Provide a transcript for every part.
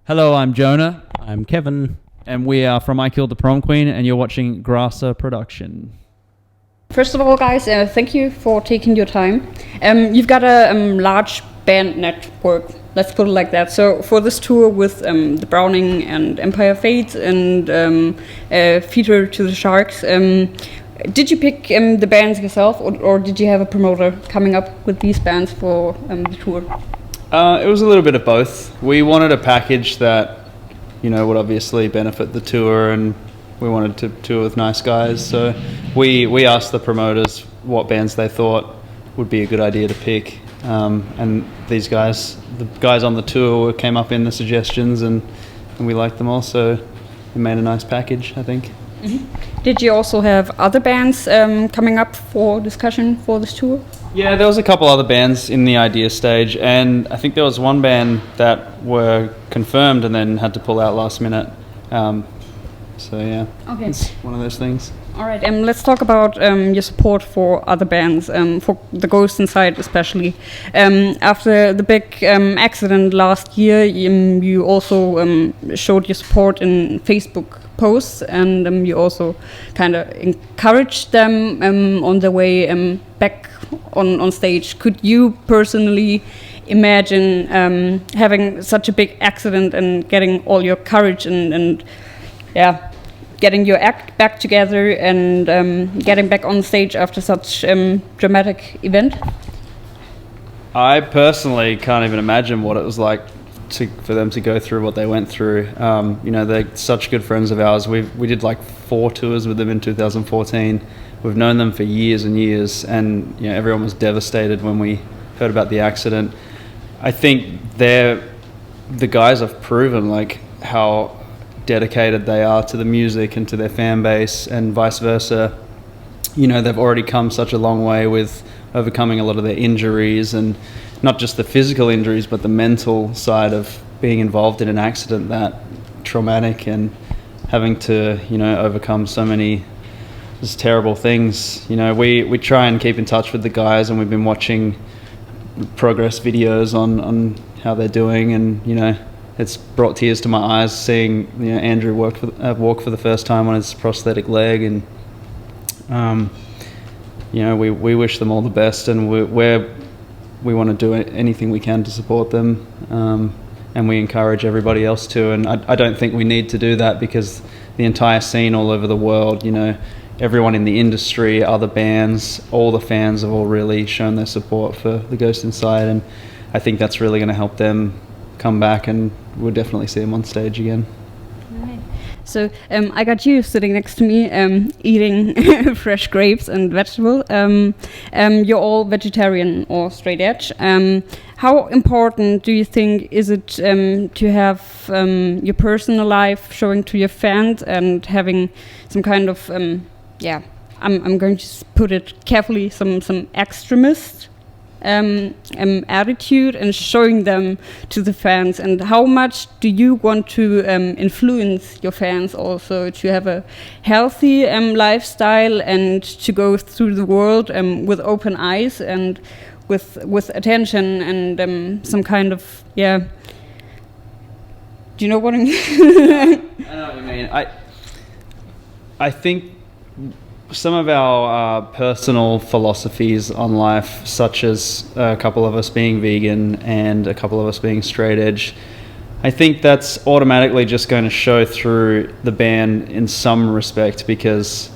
Hello, I'm Jonah, I'm Kevin. and we are from I Killed the Prom Queen, and you're watching Grasser Production. First of all, guys, thank you for taking your time. You've got a large band network, let's put it like that. So for this tour with the Browning and Empire Fate and Feeder to the Sharks, did you pick the bands yourself, or did you have a promoter coming up with these bands for the tour? It was a little bit of both. We wanted a package that, would obviously benefit the tour, and we wanted to tour with nice guys. So we asked the promoters what bands they thought would be a good idea to pick. And these guys, the guys on the tour, came up in the suggestions, and we liked them all. So we made a nice package, I think. Mm-hmm. Did you also have other bands coming up for discussion for this tour? Yeah, there was a couple other bands in the idea stage, and I think there was one band that were confirmed and then had to pull out last minute. So yeah, okay. It's one of those things. All right, let's talk about your support for other bands, for the Ghost Inside especially. After the big accident last year, you also showed your support in Facebook posts, and you also kind of encouraged them on their way back on stage. Could you personally imagine having such a big accident and getting all your courage and getting your act back together and getting back on stage after such dramatic event? I personally can't even imagine what it was like for them to go through what they went through. They're such good friends of ours. We did like 4 tours with them in 2014. We've known them for years and years, and everyone was devastated when we heard about the accident. I think the guys have proven like how dedicated they are to the music and to their fan base, and vice versa. They've already come such a long way with overcoming a lot of their injuries, and not just the physical injuries, but the mental side of being involved in an accident that traumatic, and having to overcome so many just terrible things. We try and keep in touch with the guys, and we've been watching progress videos on how they're doing, and it's brought tears to my eyes seeing Andrew walk for the first time on his prosthetic leg, and we wish them all the best, and we want to do anything we can to support them, and we encourage everybody else to. And I don't think we need to do that, because the entire scene all over the world, everyone in the industry, other bands, all the fans have all really shown their support for the Ghost Inside, and I think that's really going to help them come back, and we'll definitely see them on stage again. Right. So I got you sitting next to me eating fresh grapes and vegetable. You're all vegetarian or straight edge. How important do you think is it to have your personal life showing to your fans and having some kind of I'm going to put it carefully, some extremist attitude, and showing them to the fans? And how much do you want to influence your fans also to have a healthy lifestyle, and to go through the world with open eyes and with attention and some kind of do you know what I mean? I know what you mean. I think some of our personal philosophies on life, such as a couple of us being vegan and a couple of us being straight edge, I think that's automatically just going to show through the band in some respect, because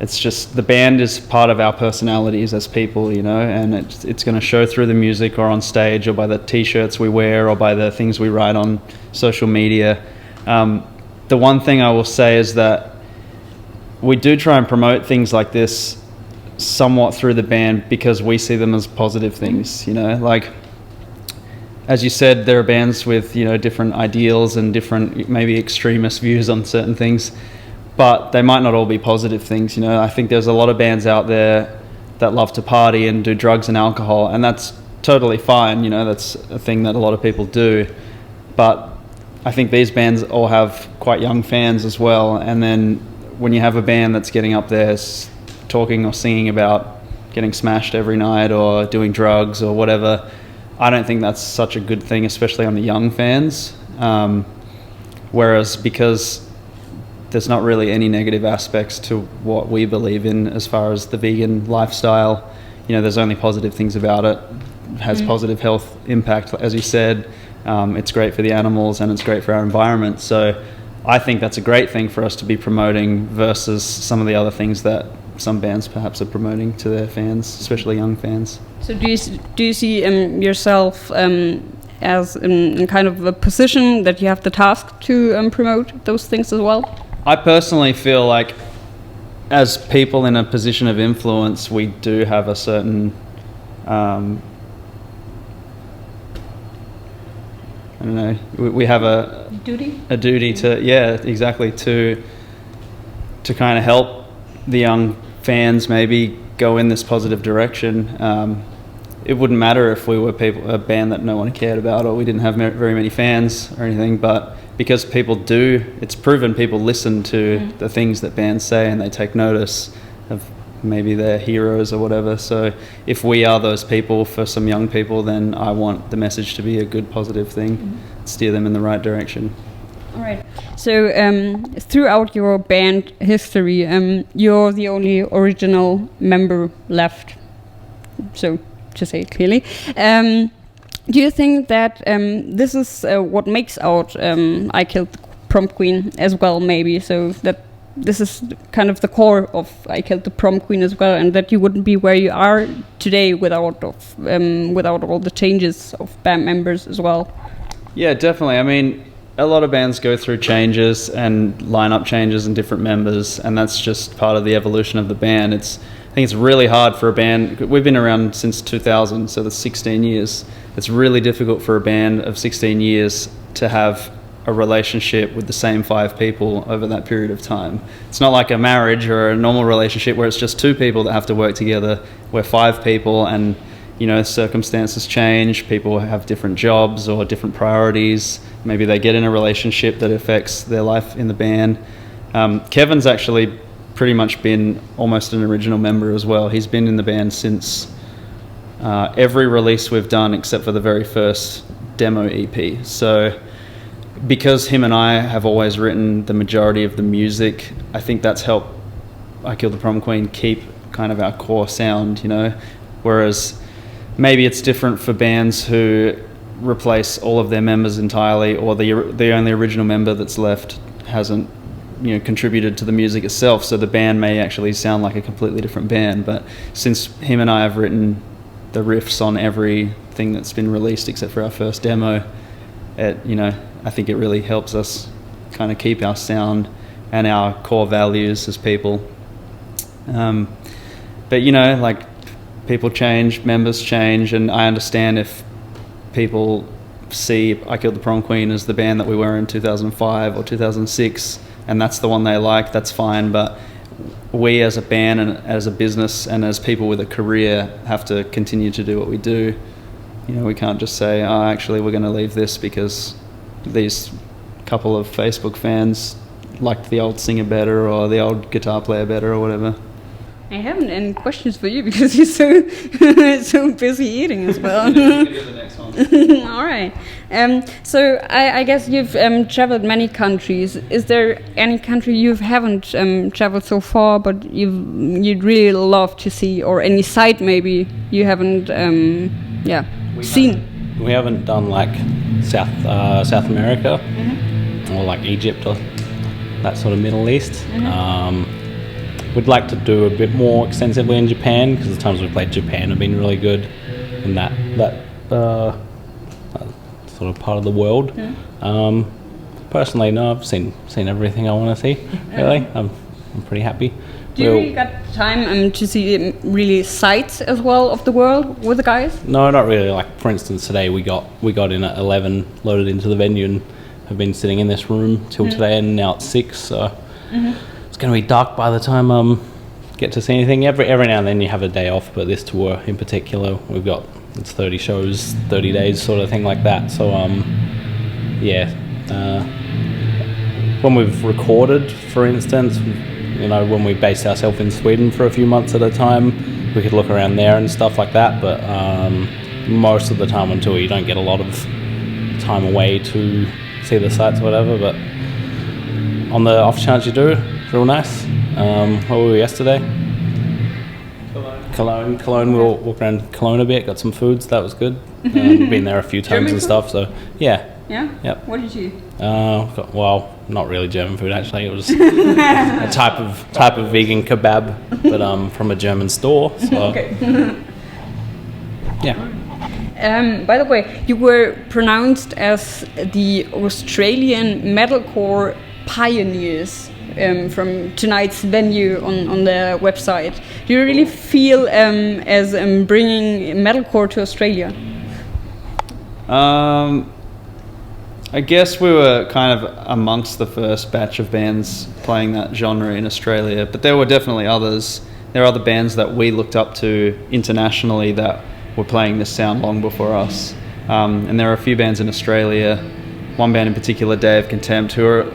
it's just the band is part of our personalities as people, and it's going to show through the music or on stage or by the t-shirts we wear or by the things we write on social media. The one thing I will say is that we do try and promote things like this somewhat through the band, because we see them as positive things. Like, as you said, there are bands with different ideals and different maybe extremist views on certain things, but they might not all be positive things. I think there's a lot of bands out there that love to party and do drugs and alcohol, and that's totally fine. That's a thing that a lot of people do, but I think these bands all have quite young fans as well. And then when you have a band that's getting up there talking or singing about getting smashed every night or doing drugs or whatever, I don't think that's such a good thing, especially on the young fans. Whereas because there's not really any negative aspects to what we believe in as far as the vegan lifestyle, there's only positive things about it. It has positive health impact, as you said. It's great for the animals and it's great for our environment. So I think that's a great thing for us to be promoting versus some of the other things that some bands perhaps are promoting to their fans, especially young fans. So do you see yourself as in kind of a position that you have the task to promote those things as well? I personally feel like as people in a position of influence, we do have a certain I don't know, we have a duty to, exactly, to kind of help the young fans maybe go in this positive direction. It wouldn't matter if we were a band that no one cared about or we didn't have very many fans or anything, but because people do, it's proven people listen to the things that bands say and they take notice of maybe their heroes or whatever. So if we are those people for some young people, then I want the message to be a good, positive thing, steer them in the right direction. All right. So throughout your band history, you're the only original member left. So to say it clearly, do you think that this is what makes out I Killed the Prom Queen as well, maybe? So that this is kind of the core of I Killed the Prom Queen as well, and that you wouldn't be where you are today without all the changes of band members as well? Yeah, definitely. I mean, a lot of bands go through changes and lineup changes and different members, and that's just part of the evolution of the band. I think it's really hard for a band. We've been around since 2000, so that's 16 years. It's really difficult for a band of 16 years to have a relationship with the same 5 people over that period of time. It's not like a marriage or a normal relationship where it's just 2 people that have to work together. We're 5 people, and circumstances change. People have different jobs or different priorities. Maybe they get in a relationship that affects their life in the band. Kevin's actually pretty much been almost an original member as well. He's been in the band since every release we've done except for the very first demo EP. So because him and I have always written the majority of the music, I think that's helped I Killed the Prom Queen keep kind of our core sound, whereas maybe it's different for bands who replace all of their members entirely, or the only original member that's left hasn't contributed to the music itself, so the band may actually sound like a completely different band. But since him and I have written the riffs on everything that's been released except for our first demo, I think it really helps us kind of keep our sound and our core values as people. But like, people change, members change, and I understand if people see I Killed the Prom Queen as the band that we were in 2005 or 2006, and that's the one they like, that's fine. But we as a band and as a business and as people with a career have to continue to do what we do. We can't just say, actually we're going to leave this because these couple of Facebook fans liked the old singer better or the old guitar player better or whatever. I haven't any questions for you because you're so busy eating as well. The next one. All right. So I guess you've traveled many countries. Is there any country you haven't traveled so far, but you'd really love to see, or any site maybe you haven't seen? We haven't done like South America or like Egypt or that sort of Middle East. We'd like to do a bit more extensively in Japan, because the times we've played Japan have been really good in that sort of part of the world. Personally, no, I've seen everything I want to see. Really, I'm pretty happy. Do you really got time to see really sights as well of the world with the guys? No, not really. Like, for instance, today we got in at 11, loaded into the venue, and have been sitting in this room till today, and now it's 6. So. It's going to be dark by the time get to see anything. Every now and then you have a day off, but this tour in particular, it's 30 shows, 30 days, sort of thing like that. So when we've recorded, for instance, when we based ourselves in Sweden for a few months at a time, we could look around there and stuff like that. But most of the time on tour, you don't get a lot of time away to see the sights or whatever. But on the off chance you do, it's real nice. Where were we yesterday? Cologne. We walked around Cologne a bit, got some foods. That was good. Been there a few times and stuff. So yeah. Yeah? Yep. What did you eat? Well, not really German food actually. It was a type of vegan kebab, but from a German store. So Okay. yeah. By the way, you were pronounced as the Australian metalcore pioneers from tonight's venue on their website. Do you really feel as bringing metalcore to Australia? I guess we were kind of amongst the first batch of bands playing that genre in Australia, but there were definitely others. There are other bands that we looked up to internationally that were playing this sound long before us. And there are a few bands in Australia, one band in particular, Day of Contempt, who are,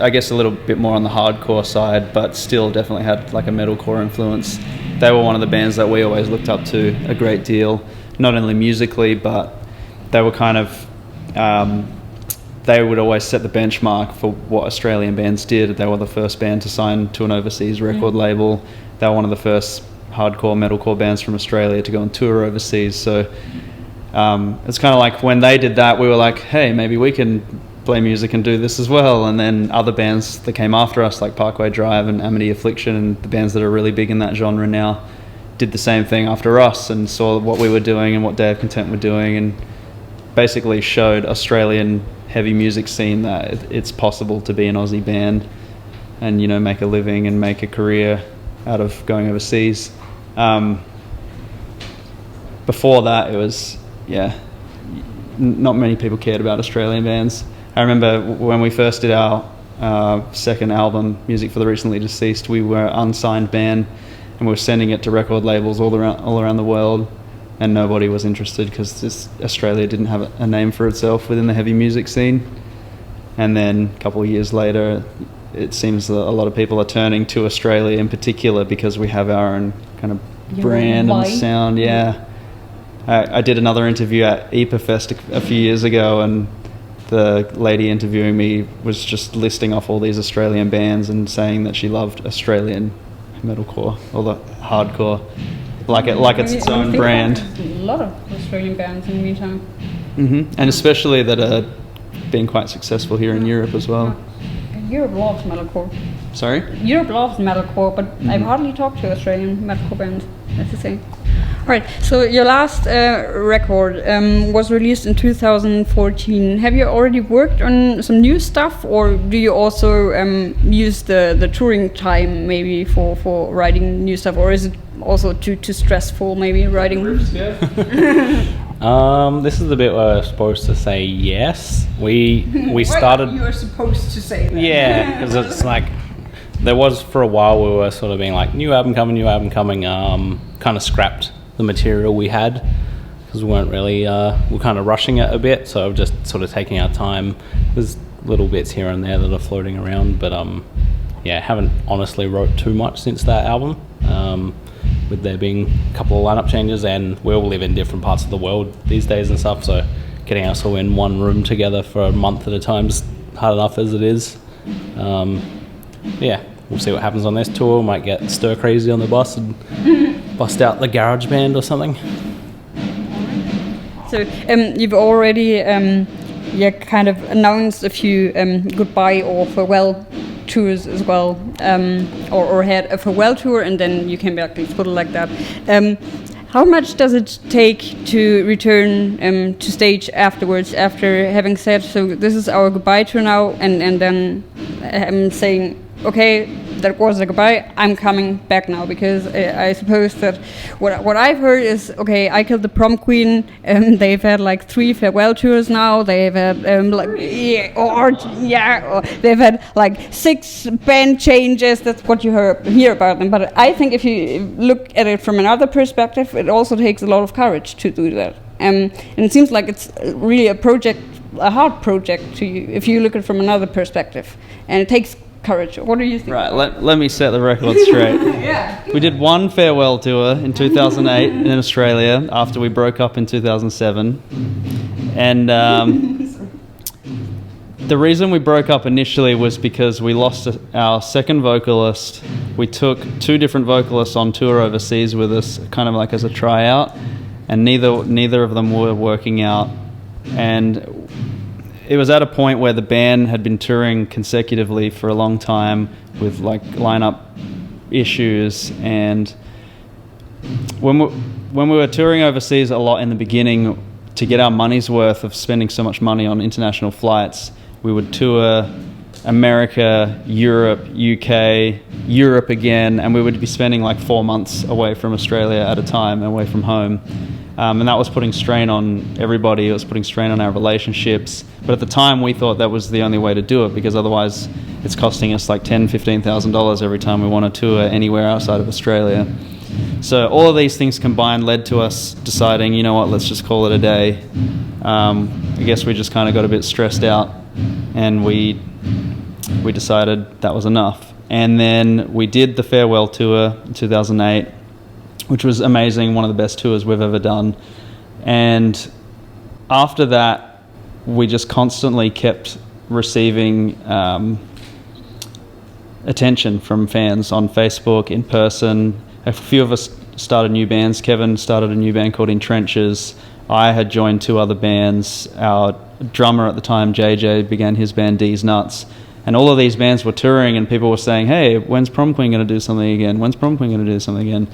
I guess, a little bit more on the hardcore side, but still definitely had like a metalcore influence. They were one of the bands that we always looked up to a great deal, not only musically, but they were kind of... they would always set the benchmark for what Australian bands did. They were the first band to sign to an overseas record label. They were one of the first hardcore metalcore bands from Australia to go on tour overseas. So it's kind of like when they did that, we were like, hey, maybe we can play music and do this as well. And then other bands that came after us, like Parkway Drive and Amity Affliction, and the bands that are really big in that genre now, did the same thing after us and saw what we were doing and what Day of Contempt were doing, and basically showed Australian heavy music scene that it's possible to be an Aussie band and, you know, make a living and make a career out of going overseas. Before that, it was, not many people cared about Australian bands. I remember when we first did our second album, Music for the Recently Deceased, we were an unsigned band and we were sending it to record labels all around the world. And nobody was interested because Australia didn't have a name for itself within the heavy music scene. And then a couple of years later, it seems that a lot of people are turning to Australia in particular because we have our own kind of brand and sound. Yeah. I did another interview at EPA Fest a few years ago, and the lady interviewing me was just listing off all these Australian bands and saying that she loved Australian metalcore or the hardcore. Like it's its own brand. A lot of Australian bands in the meantime. And especially that are being quite successful here in Europe as well. Europe loves metalcore. Sorry? Europe loves metalcore, but I've hardly talked to Australian metalcore bands, that's the thing. Alright, so your last record was released in 2014. Have you already worked on some new stuff, or do you also use the touring time maybe for writing new stuff, or is it also too stressful maybe writing? This is the bit where we're supposed to say yes. We started... You are supposed to say that. Yeah, because it's like... There was, for a while, we were sort of being like, new album coming, kind of scrapped the material we had because we weren't really, we're kind of rushing it a bit, so just sort of taking our time. There's little bits here and there that are floating around, but haven't honestly wrote too much since that album, with there being a couple of lineup changes, and we all live in different parts of the world these days and stuff, so getting us all in one room together for a month at a time is hard enough as it is. We'll see what happens on this tour. Might get stir crazy on the bus and bust out the garage band or something. So you've already kind of announced a few goodbye or farewell tours as well, or had a farewell tour and then you came back, let's put it like that. How much does it take to return to stage afterwards, after having said, so this is our goodbye tour now, and then saying, okay, that was a goodbye, I'm coming back now? Because I suppose that what I've heard is, okay, I Killed the Prom Queen, they've had like 3 farewell tours now, they've had they've had like 6 band changes. That's what you hear about them. But I think if you look at it from another perspective, it also takes a lot of courage to do that. And it seems like it's really a hard project to you, if you look at it from another perspective. And it takes courage. What do you think? Right, let me set the record straight. We did one farewell tour in 2008 in Australia after we broke up in 2007. And The reason we broke up initially was because we lost our second vocalist. We took 2 different vocalists on tour overseas with us, kind of like as a tryout, and neither of them were working out. And it was at a point where the band had been touring consecutively for a long time with like lineup issues, and when we were touring overseas a lot in the beginning, to get our money's worth of spending so much money on international flights, we would tour America, Europe, UK, Europe again, and we would be spending like 4 months away from Australia at a time, away from home. And that was putting strain on everybody. It was putting strain on our relationships. But at the time, we thought that was the only way to do it, because otherwise it's costing us like $10,000, $15,000 every time we want to tour anywhere outside of Australia. So all of these things combined led to us deciding, you know what, let's just call it a day. I guess we just kind of got a bit stressed out, and we decided that was enough. And then we did the farewell tour in 2008, which was amazing, one of the best tours we've ever done. And after that, we just constantly kept receiving attention from fans on Facebook, in person. A few of us started new bands. Kevin started a new band called In Trenches. I had joined 2 other bands. Our drummer at the time, JJ, began his band D's Nuts. And all of these bands were touring, and people were saying, hey, when's Prom Queen going to do something again? When's Prom Queen going to do something again?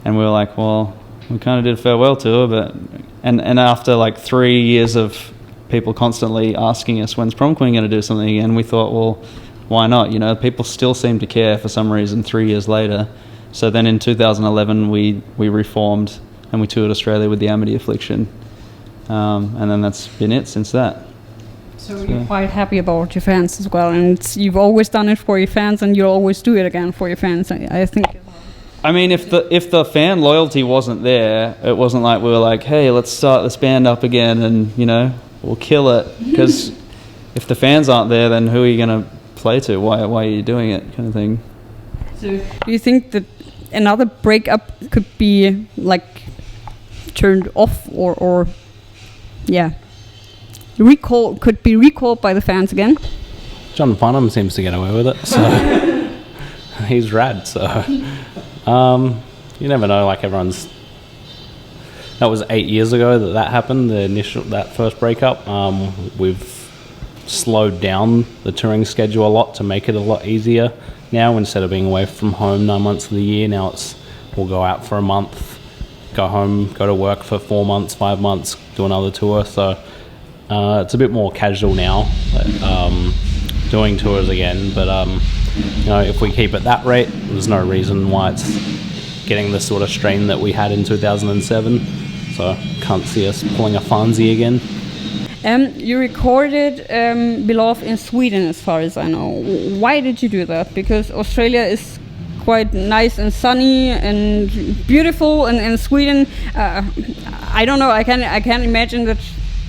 And we were like, well, we kind of did a farewell tour, but... And after like 3 years of people constantly asking us, when's Prom Queen going to do something again, we thought, well, why not? You know, people still seem to care for some reason 3 years later. So then in 2011, we reformed, and we toured Australia with the Amity Affliction. And then that's been it since that. So you're quite happy about your fans as well, and you've always done it for your fans, and you'll always do it again for your fans, I think. I mean, if the fan loyalty wasn't there, it wasn't like we were like, hey, let's start this band up again and, you know, we'll kill it. Because if the fans aren't there, then who are you going to play to? Why are you doing it, kind of thing. So do you think that another breakup could be like turned off or could be recalled by the fans again? John Bonham seems to get away with it, so he's rad. So you never know. Like that was 8 years ago that happened. That first breakup. We've slowed down the touring schedule a lot to make it a lot easier. Now, instead of being away from home 9 months of the year, now we'll go out for a month, go home, go to work for 4 months, 5 months, do another tour. So it's a bit more casual now, doing tours again. But you know, if we keep at that rate, there's no reason why it's getting the sort of strain that we had in 2007. So can't see us pulling a Fonzie again. You recorded Beloved in Sweden, as far as I know. Why did you do that? Because Australia is quite nice and sunny and beautiful, and in Sweden, I don't know. I can't imagine that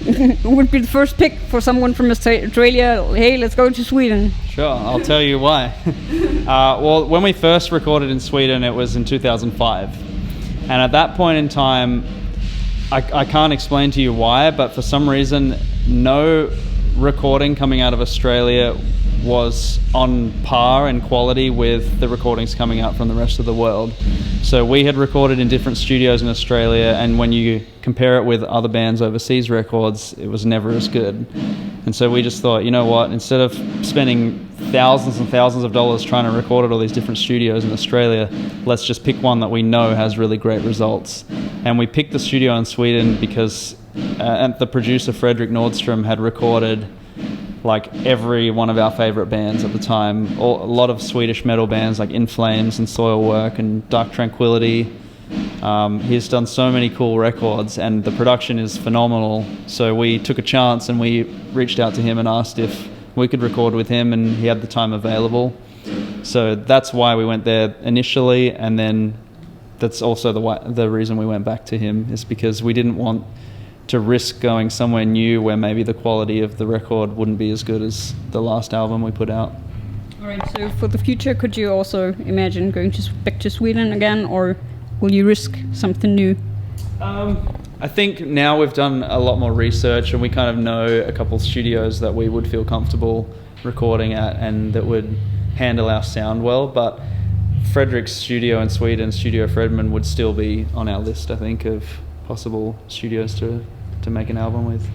it would be the first pick for someone from Australia. Hey, let's go to Sweden. Sure, I'll tell you why. Well, when we first recorded in Sweden, it was in 2005, and at that point in time, I can't explain to you why, but for some reason, no recording coming out of Australia was on par in quality with the recordings coming out from the rest of the world. So we had recorded in different studios in Australia, and when you compare it with other bands' overseas records, it was never as good. And so we just thought, you know what, instead of spending thousands and thousands of dollars trying to record at all these different studios in Australia, let's just pick one that we know has really great results. And we picked the studio in Sweden because the producer Fredrik Nordstrom had recorded like every one of our favorite bands at the time. A lot of Swedish metal bands like In Flames and Soilwork and Dark Tranquillity. He's done so many cool records, and the production is phenomenal. So we took a chance and we reached out to him and asked if we could record with him, and he had the time available. So that's why we went there initially, and then that's also the reason we went back to him, is because we didn't want to risk going somewhere new where maybe the quality of the record wouldn't be as good as the last album we put out. All right, so for the future, could you also imagine going back to Sweden again, or will you risk something new? I think now we've done a lot more research and we kind of know a couple studios that we would feel comfortable recording at and that would handle our sound well. But Fredrik's studio in Sweden, Studio Fredman, would still be on our list, I think, of possible studios to make an album with.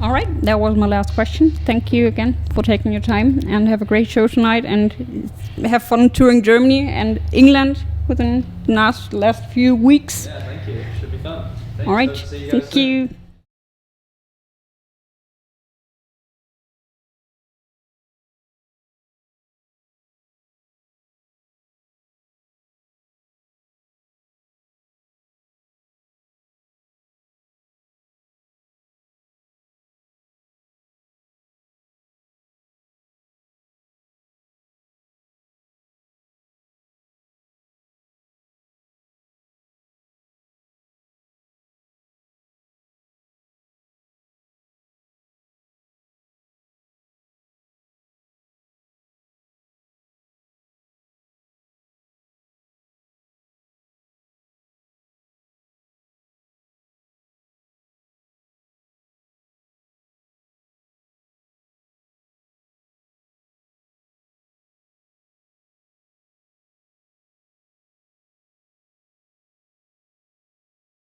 All right, that was my last question. Thank you again for taking your time, and have a great show tonight, and have fun touring Germany and England within the last few weeks. Yeah, thank you. Should be fun. Thanks. All right, Hope to see you guys thank soon. you.